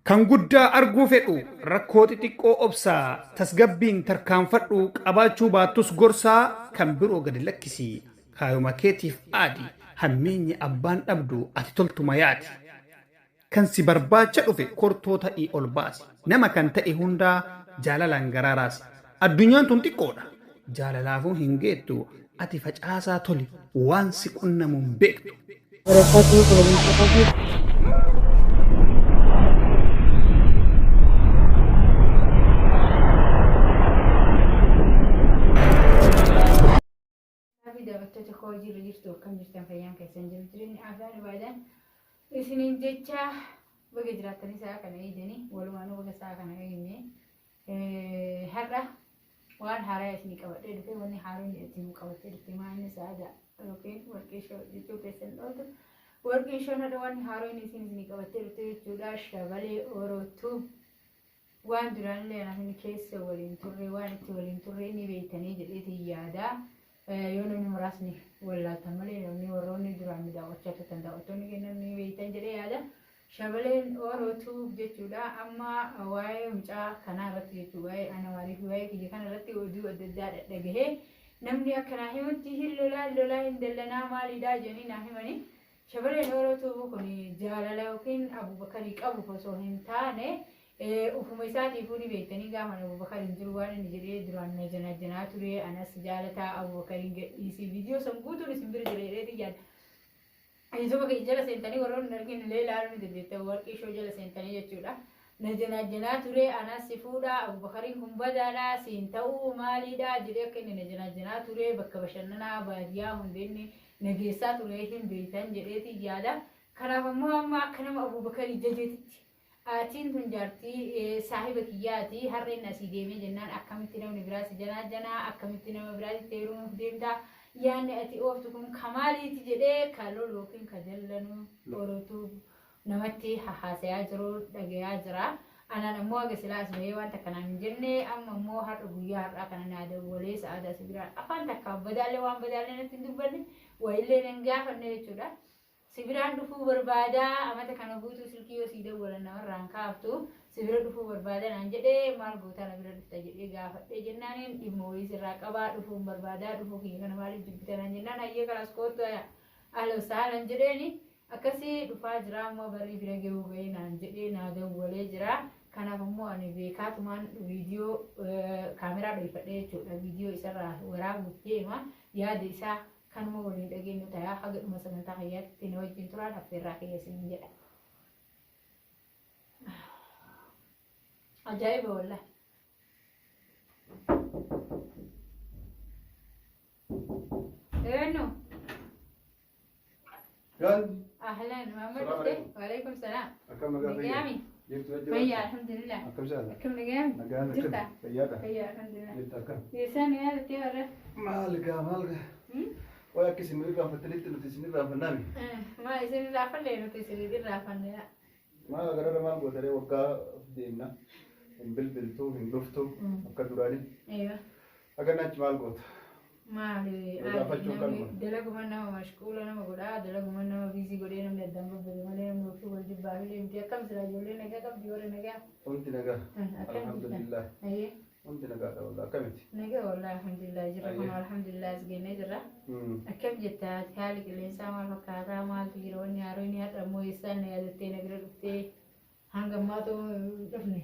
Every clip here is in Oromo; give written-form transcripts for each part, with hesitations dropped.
Kan guddaa arguu fedhu rakkoo xixiqqoo obsaa tasgabbiin tarkaanfadhu qabaachuu baattus gorsaa kan biroo gadi lakkisi kaayuma keetiif aadi hammeenyi abbaan dhabdu ati toltuma yaati kan si barbaacha dhufe kortoo ta'ii ol baasi nama kan ta'e hundaa jaalalaan garaaraasi addunyaan tun xiqqoodha jaalalaafuu hin geettu ati facaasaa toli waan si qunnamuun beektu. daawwattoota koo jiru jirtu akkam jirtan fayyaan keessan jiru jireenya afaan baadaan isiniin jecha baga jiraatanii isaa kana eeganii walumaanuu baga isaa kana eegne har'a waan haaraa isinii qabadhee dhufe wanni haaroon isin qabattee dhufe maanni saada yookiin warqeeshoo jechuu keessan dhootu warqeeshoon hadha wanni haaroon isinii qabattee dhufe jechuudha shabalee orootuu waan duraanillee anaan keessa waliin turre waan itti waliin turre ni beektanii jedheeti yaadaa. Yoo namni muraasni wallaaltan malee namni warroonni duraan daawwachaa turtan daawwattoonni kennan ni beektan jedhee yaada. Shabaleen orootuu jechuudha amma waa'ee mucaa kanaa irratti jechuudha waa'ee ana maaliif waa'ee kiyya kana irratti oduu adda addaa dhagahee namni akkanaa himutti hin lolaa hin dallanaa maalidhaa jedhanii naa himanii. Shabaleen orootuu kun jaalala yookiin Abubakarii qabu osoo hin taane ufuma isaatiif ni beektanii gaafa Abubakariin jiru waan inni jedhee duraan janaa ture anas jaalataa Abubakariin gadhiisii viidiyoo san guutuun isin bira jedhee yaada. Isuba ke jala seentanii warroonni argin illee ilaaluu ni dandeettan warqeeshoo jala seentanii jechuudha. Janaa ture anas si fuudha Abubakariin kun badaadhaa siin ta'uu maalidhaa jedhee akka inni janaa ture bakka bashannanaa baadiyyaa hundinni nageessaa ture hin beektan jedheeti yaada. Kanaaf ammoo amma akka nama Abubakarii jajeetitti. Atiin tun jaartii saahiba kiyyaati harreen asii deemee jennaan akkamitti namni biraas janaa akkamitti nama biraas teeruuf deemtaa yaanni ati ooftu kun kamaaliiti jedhee kaloo yookiin kajallanu orootuu namatti haasayaa jiru dhagayaa jira. Anaan ammoo aga silaas bahee waan takkanaan hin jenne amma ammoo har'a guyyaa har'aa kana naa dawwalee sa'aadaa si biraan afaan takkaan badaalee waan badaalee natti hin dubbanne wayillee nan gaafanne jechuudha. Sibiraan dhufuu barbaadaa amata kana guutuu silkii yoo sii dawwalan namarraan kaaftu sibira dhufuu barbaadaa naan jedhee maal gootaa na bira dhufta jedhee gaafadhee jennaaniin dhimma wayii sirraa qabaa dhufuun barbaadaa dhufuu kiyya kana maaliif jibbita naan jennaan hayyee kanaas koottu ahlan sahlan jedheeni akkasii dhufaa jira ammoo barri bira gahuu gahee naan jedhee naa dawwalee jira. Kanaaf ammoo ani beekaatumaan viidiyoo kaameraa dhoofadhee jechuudha viidiyoo isarraa waraabuuf deema yaada isaa. Kanuma waliin dhageenyu ta'a haga dhuma sagantaa hayyaatti ni wajjin turaan affeerraa keessan jedha. Ajaa'iba wallah. Eenyu? Ahlan, Muhammad Ufte. Waalaikum salaam. Akkam nagaa fayyaa? Nagaami. Fayyaa alhamdulillah. Akkam jaala? Akkam nagaami? Nagaan Jirta? fayyaadha? Fayyaa alhamdulillah. Jirta akkam? Yeesaan yaadattee warra? Maalga? Waa akka isin irraanfattanitti nuti isin irraanfannaami. Maa isin irraanfanne nuti isin irraanfanne. Maal garara maal gootaree waggaa deemna hin bilbiltuu hin dhuftu akka duraanii. Akka naachi maal goota? Maali dalaguma nama mashquula nama godhaa dalaguma nama biizii godhee namni addaan bobbole malee namni ofii wal jibbaa fi deemti akkam sila ijoollee nagaa qabdi warra nagaa. Wanti nagaa. Alhamdulillah. Wanti nagaadha wallah akkamitti? Nagaa wallah alhamdulillah jirra kun alhamdulillah as geennee jirra. Akkam jetta haali qilleensaa maal fakkaataa maaltu jira wanni haaroonni har'a ammoo eessaan na yaadattee na bira dhuftee hanga ammaatoo dhufne.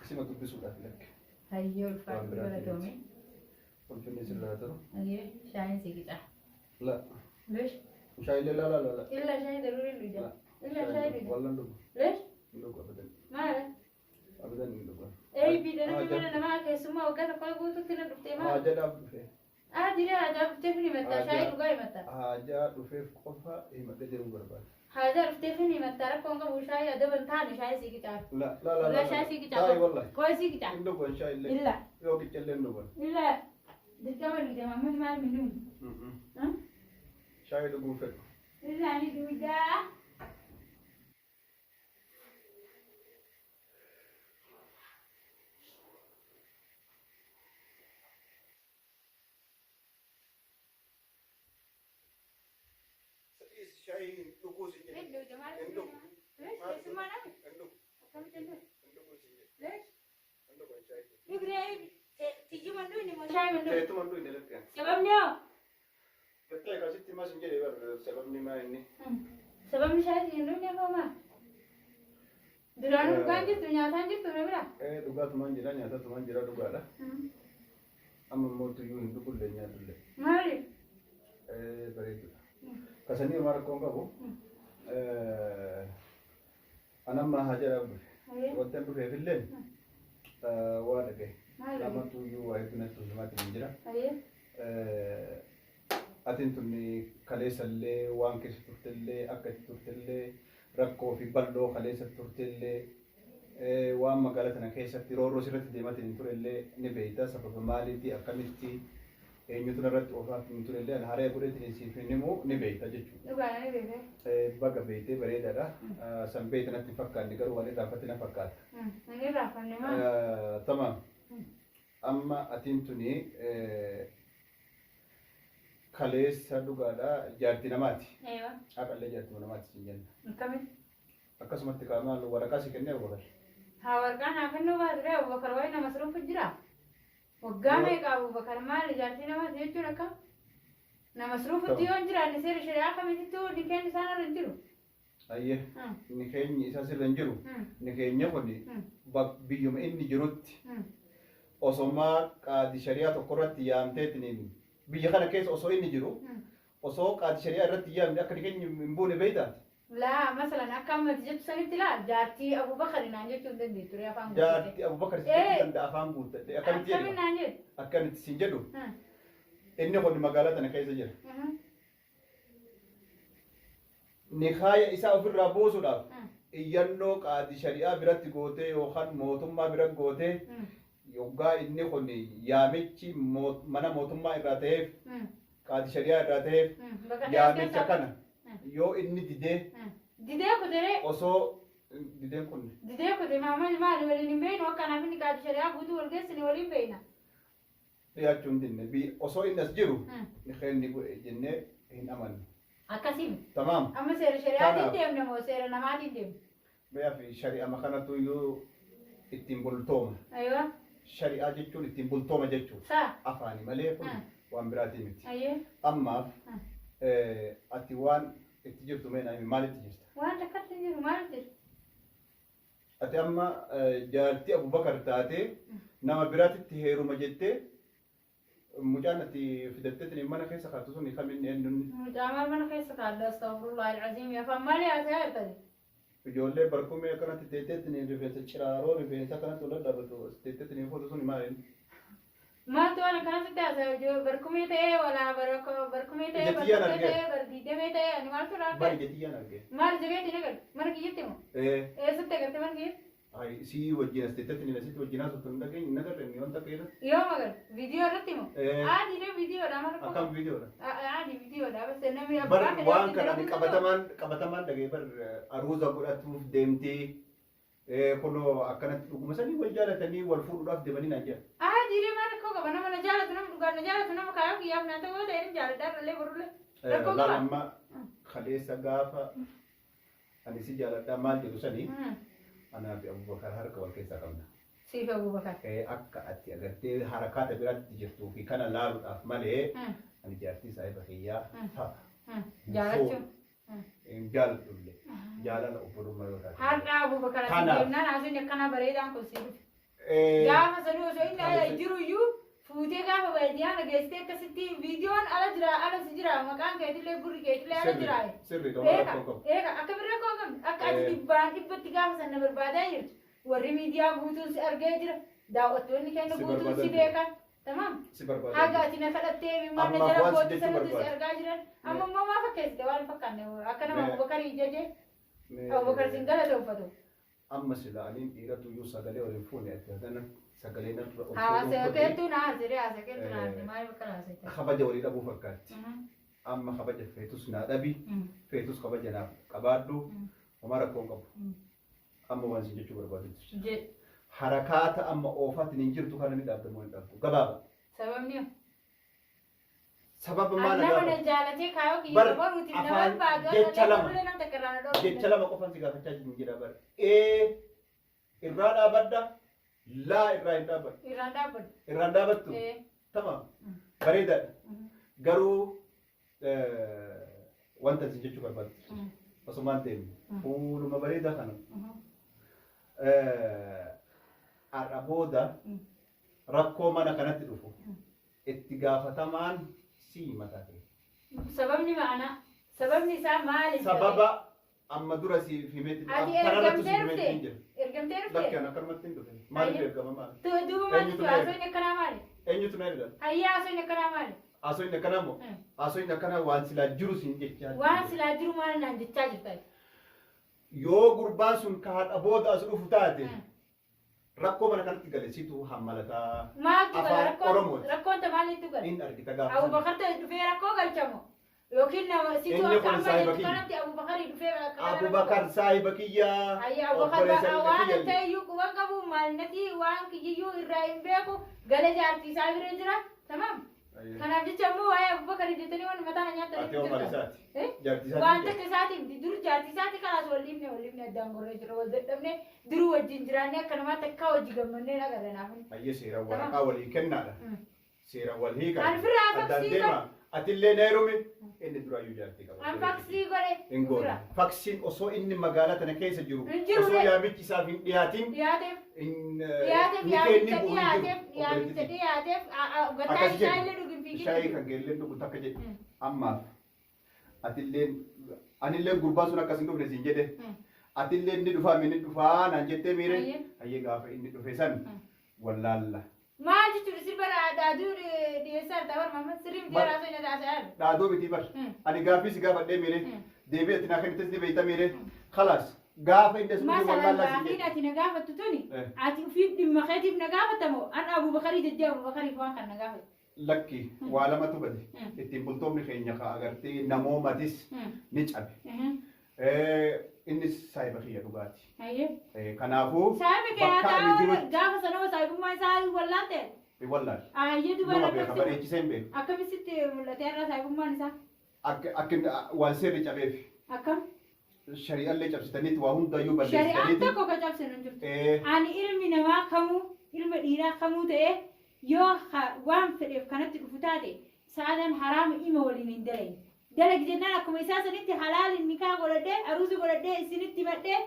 Isima dubbisuudhaaf lakke. Hayyoo ulfaatu galatoome. Ulfinni sirraa ta'u. Hayyee shaayin si qixa. La. Lesh. Shaayi la. Illa shaayi daruuri dhuja. Illa shaayi dhuja. Wallan dhugu. Lesh. Dhugu abadan. Maala? Abadan hin dhugu. Biidhaan mana namaa keessummaa waggaa tokko guutuutti na dhuftee maal? Haajadhaaf dhufe. Jira haajaa dhufteef ni himatta shaayii dhugaa himatta. Haajaa dhufeef qofa himadhee deemuu barbaada. Haajaa dhufteef ni himatta rakkoon qabu shaayii adaban taane shaayii sii qixaaf. La. Shaayii sii qixaaf. Shaayii wallahi. Koo sii qixaaf. Hin dhugu shaayii illee. Illa. Yoo qicca illee hin dhugu. Illa. Dirqama dhugde mammas maal min dhugu? Shaayii dhuguu fedhu. Illa ni dhugaa. Shaayii dhuguu si jedhe. Hedduu jamaal. sababni maa inni? Sababni shaayii hin dhumne koomaa? Duraan dhugaan jirtu nyaataan jirtu na bira? Dhugaatumaan jira nyaatatumaan jira dhugaadha. Amma immoo tuyyuu hin dhugullee nyaatullee. Maaliif? Bareedudha. Kasanii homaa rakkoon qabu. Anammaa haa jedhamu. Wanti an dhufeefillee waa dhagaye. Lama tuyyuu waa hedduunatti hundumaatti hin jira. Atiin tunni kaleessallee waan keessa turtellee akka itti turtellee rakkoo fi bal'oo kaleessa turtellee waan magaalaa tana keessatti roorroo sirratti deematiin hin turellee ni beeyta sababa maaliitii akkamitti eenyutu irratti ofaaf hin turellee haree godheetiin siif hin himu ni beeyta jechuudha. Dhugaadha ni beekte. Baga beeytee bareedaadha. San beeyta natti fakkaanni garuu waan irraafatti na fakkaata. Inni irraafanne maal? Tamaam. Amma atiin tuni kaleessa dhugaadha jaartii namaati. Haqallee jaartii namaati siin jenna. Akkamitti? Akkasumatti qaamaan waraqaa si kennee Abubakar. Haa waraqaa naaf kennuu baatire Abubakar wayi nama suruufu jira. Waggaa meeqa Abubakar maali jaartii namaati jechuun akkam? Nama suruufutti yoo hin jiraanne seera shari'aa kamitittuu nikeen isaan irra hin jiru. Ayyee nikeenyi isaa sirra hin jiru. Nikeenya kuni biyyuma inni jirutti osomaa qaadi shari'aa tokko irratti yaamteetiin biyya kana keessa osoo inni jiru osoo qaadi shari'aa irratti yaamne akka nikeenya hin buune beeytaati. Laa masalan akka ammatti jettu sanitti laa jaartii Abubakar naan jechuu hin dandeettu ture afaan guutte. Jaartii Abubakar si jechuu danda'a afaan guutte. Akkamitti jedhu? Akkamitti naan jedhu? Akkamitti siin jedhu? Inni kun magaalaa tana keessa jira. Nikaaya isaa ofirraa buusuudhaaf iyyannoo qaadi shari'aa biratti gootee yookaan mootummaa bira gootee yoggaa inni kun yaamichi mana mootummaa irraa ta'eef qaadi shari'aa irraa ta'eef yaamicha kana yoo inni didee kutere osoo dideen kun didee kutere maali waliin hin beeknu akkanaaf inni qaadi shari'aa guutuu wal geessine waliin beekna. Dhiyaachuu hin dinne osoo inni as jiru nikeenni godhe jennee hin amanne. Akkasiin. Tamaam. Amma seera shari'aatiin deemne moo seera namaatiin deemne? Biyyaa fi shari'aa kanatu iyyuu ittiin bultooma. Ayiwa. Shari'aa jechuun ittiin bultooma jechuudha. Saa. Afaani malee kun waan biraatii miti. Ayyee. Ammaaf ati waan itti jirtu mee naami maalitti jirta? Waan takkatti hin jiru maalitti jirtu? Ati amma jaartii Abubakar taatee nama biraatitti heeruma jettee mucaan ati fidatteetiin mana keessa kaattu sun kaminni eenyuun? Mucaan mana keessa kaadda astagfirullah alazim afaan malee haasa'aa jirtani. Ijoollee barkumee akkanatti teetteetiin rifeensa ciraaroo rifeensa akkanatti wal dhaabatu teetteetiin foto sun maali? Maaltu waan akkanatti haasa'aa barkumee ta'ee walaa barkumee ta'ee barkumee ta'ee bardiidamee ta'ee ani maaltu raafee? Bari jetiyyaan argee. Maal jabeetiin agar mana kiyyaatti moo? Eessatti agartee mana kiyyaatti? Ay si wajjin as teetteetiin asitti wajjin haasoftu hin dhageenye hin agarre inni wanta keessa. Yoo magar viidiyoo irratti moo? Aadii viidiyoodha mara koo. Akkam viidiyoodha? Aadii viidiyoodha bas namni Bar waan kana qabatamaan dhagee bar aruuza godhatuuf deemtee kunoo akkanatti dhuguma sanii wal jaalatanii wal fuudhuudhaaf deemanii naan jedha. Aadii mara koo qaba nama na jaalatu nama dhugaa na jaalatu nama kaayoo kiyyaaf na ta'uu ta'e jaaladhaa irrallee barullee. Rakkoo qaba. Amma kaleessa gaafa ani si jaaladhaa maal jedhu sanii anaa fi Abubakar harka wal keessaa qabna. Siif Abubakar. Akka ati agartee harakaata biraatti jirtuu fi kana laaluudhaaf malee ani jaartii saahiba kiyyaa ta'a. Jaalachuun. Jaaladhullee jaalala obbolummaa yoo taate. Har'a Abubakar ati deemnaan haasofni akkana bareedaan kun si dhufe. Gaafa sadii osoo inni ala jiru iyyuu fuutee gaafa baadiyyaa nageessitee akkasitti viidiyoon ala jira ala si jira maqaan keetillee gurri keetillee ala jira. Sirri qabu. Akka birra koo qabdi akka ati dhibbatti gaafa sana barbaadaa jirtu. Warri miidiyaa guutuun si argee jira. Daawwattoonni kenna guutuun si beekan. Tamam. Haga ati na kadhattee mimmaana jala booddee sanatti si argaa jiran. Amma immoo maa fakkeessite waan fakkaanne akka nama Abubakarii jajee Abubakar sin galata uffatu. Amma sila aniin dhiiratu iyyuu sagalee waliin fuune ati hadana sagalee narra ol haasakeetu na haasire haasakeetu na haasire maal bakka haasite. Kabaja walii dhabuu fakkaatti. Amma kabaja feetus naa dhabi feetus kabaja naaf qabaadhu homaa rakkoon qabu. Amma waan isin jechuu barbaadu. Harakaata amma oofaatiin hin jirtu kana ni dhaabdamu hin dhaabdu. Gabaaba. Sababni sababa maal nama na jaalatee kaayoo kiyya baruuti nama baaduu jecha lama qofan si gaafachaa jiru jira bar irraa dhaabadda laa irraa hin dhaabaddu irraan dhaabattu tamam bareedaadha garuu وانت تجيك برباد بس ما تدم فولما بريدة كانوا الربودا ركو ما نكنت تدفو اتجاه تمان سي متى سببني معنا سببني سام مالي سبب أما دراسي في ميت أرقم تعرف لك أنا كرمت تندفن مالي بيرجع ما تدوب ما تسوي أسوي نكنا مالي أني تنادي هيا أسوي نكنا مالي أسوي نكنا مو أسوي نكنا وانسلا جروس إنجيل وانسلا جرو ما نانجي تاجي تاي yoo gurbaan sun ka haadha booda as dhufu taate rakkoo mana kanatti galisitu hammalataa afaan oromooti rakkoon ta maalitti gal in argita gaafa Abu Bakar ta dhufee rakkoo galchamo yookiin nama situ akka amma kanatti Abu Bakar dhufee Abu Bakar saahiba kiyya ayya Abu Bakar waan ta'eyyuu quban qabu maalnati waan kiyyuu irraa hin beeku gala jaartii isaa bira jira tamam kanaaf jecha immoo waa'ee Abu Bakar jettanii waan mataa nyaata ati waan malisaati jaartii waan takka isaatiif dur jaartii isaati kanaas waliifne addaan gorree jira wal dadhabne duruu wajjin jiraannee akka namaa takkaa wajji gammannee agarre naaf ayye seera waraqaa walii kennaadha seera wal hiika Alfirraa faksii godhe atillee neerumi inni duraayyuu jaartii qaba an faksii godhe hin goone faksiin osoo inni magaalaa tana keessa jiru Hin jiru osoo yaamichi isaaf hin dhiyaatin dhiyaateef gataa isaa illee dhugin fiigin shaayii kan geelleen dhugu takka jedhe ammaaf atilleen anilleen gurbaan sun akkas hin dhufne siin jedhe atilleen ni dhufaa inni dhufaa naan jettee miire hayyee gaafa inni dhufe san wallaalla maal jechuudha sirbara dhaaduu dhiyeessaa irraa barmaama sirriin jeeraa sun irraa ta'an dhaaduu miti bar ani gaaffii si gaafadhee miire deebi'ee ati naa kennites ni beeyta miire khalaas gaafa inni sun wallaalla siin jedhe ati na gaafattu tuni ati ufiif dhimma keetiif na gaafatamoo an Abu Bakarii jejjee Abu Bakariif waan kan na gaafatu lakki waa lamatu bade ittiin bultoomni keenya ka agartee namoomatis ni cabe innis saahiba kiyya dhugaati kanaafuu saahiba kiyya gaafa sanoo saahibummaa isaa wallaan ta'e wallaan ayyee nama beeka bareechisee hin beeku akkamitti mul'atee irraa saahibummaan isaa akka waan seerri cabeef akkam shari'allee cabsitaniiti waa hundayyuu shari'aan balleessitaniiti tokko ka cabsinu hin jirtu ani ilmi namaa kamuu ilma dhiiraa kamuu ta'e yoo waan fedheef kanatti dhufu taate sa'aadan haraama ima waliin hin dalagne dalag jennaan akkuma isaa sanitti halaal nikaa godhadhee aruusi godhadhee isinitti madhee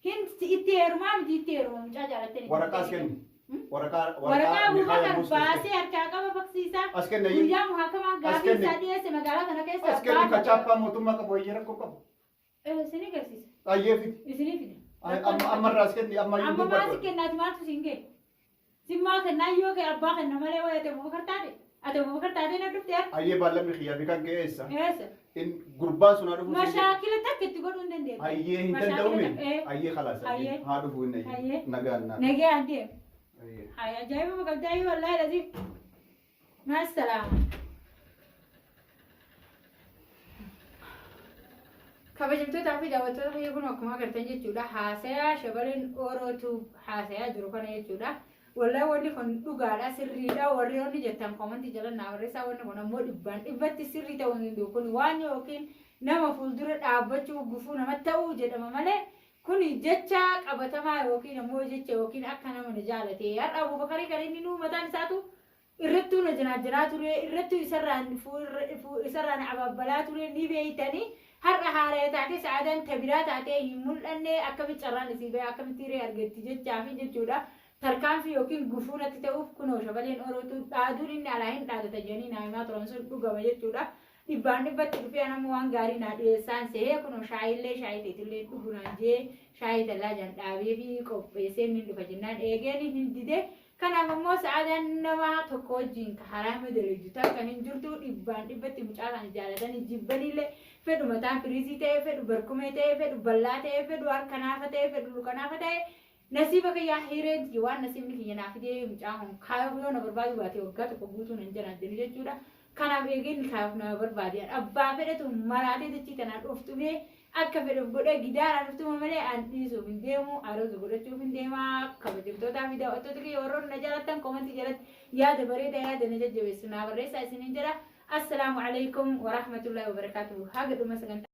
hin itti heerumaa miti itti heeruma mucaa jaalattanii waraqaas kenni waraqaa Abu Bakar baasee harkaa qaba faksiisaa as kenna guyyaa muhaakamaa gaafii isaa dhiyeesse magaalaa kana keessa as kenni kachaappaa mootummaa qabu wayyee rakkoo qabu isinii garsiisa ayyee fidi isinii fide ammarraa as kenni amma amma maasi kennaati maaltu siin gee simmaa kennaa yoo kee abbaa kenna malee wayate Abu Bakar taate ate Abu Bakar taate na dhufte ayyee baallamni kiyyaa fi kan keessa eessa in gurbaan sun haa dhufu mashaakila takka itti godhuu hin dandeettu ayyee hin danda'ume ayyee khalaas haa dhufu hin Ayyee. nagaan nagaan deem ajaa'iba maqabdaayi wallaahi laziif maasalaama kabajamtootaa fi daawwattoota biyya kun akkuma agartan jechuudha haasayaa shabaleen orootu haasayaa jiru kana jechuudha wallahi wanni kun dhugaadha sirriidha warri onni jettan komantii jala naa barreessaa wanni kun ammoo dhibbatti sirrii ta'uu hin danda'u kun waan yookiin nama fuuldura dhaabbachuu gufuu namatti ta'uu jedhama malee kun jecha qabatamaa yookiin ammoo jecha yookiin akka nama na jaalate har'a Abu Bakarii kan inni nuu mataan isaatu irrattuu na jiraajjiraa ture irrattuu isarraan ababbalaa ture ni beeytanii har'a haala taate sa'aadan tabiraa taatee hin mul'anne akkamitti carraan isii ba'e akkamitti hiree argetti jechaa fi jechuudha tarkaanfii yookiin gufuu natti ta'uuf kunoo shabaleen orootu dhaaduun inni alaa hin dhaadata jedhanii naa'imaa turan sun dhugama jechuudha dhibbaan dhibbatti dhufee anammoo waan gaarii naa dhiyeessaan sehee kunoo shaayillee shaayii teetillee dhugunaan jee shaayii tallaa jan dhaabee fi qopheessee inni dhufa jennaan eegeen hin dide kanaaf ammoo sa'aadan nama tokko wajjin ka haraama dalagdu takka hin jirtu dhibbaan dhibbatti mucaa kana jaalatanii jibbanillee fedhu mataan firiisii ta'e fedhu barkumee ta'e fedhu ballaa ta'e fedhu harkanaafa ta'e fedhu lukanaafa ta'e nasiiba kiyyaa hireenti waan nasiibni kiyya naaf fidee mucaa kun kaayoo yoo na barbaadu baatee waggaa tokko guutuu nan jiraan jedhu jechuudha kanaaf eegeen kaayoof na barbaade abbaa fedhatu maraatee dachii tanaan dhuftumee akka fedhuuf godhee gidaaraan dhuftuma malee an dhiisuuf hin deemu aroos godhachuuf hin deemaa kabajamtootaa fi daawwattoota kiyya warroon na jaalattan komantii jalatti yaada bareedaa yaada na jajjabeessu naa barreessaa isiniin jedha assalaamu alaikum warahmatullahi wabarakaatuhu haga dhuma sagantaa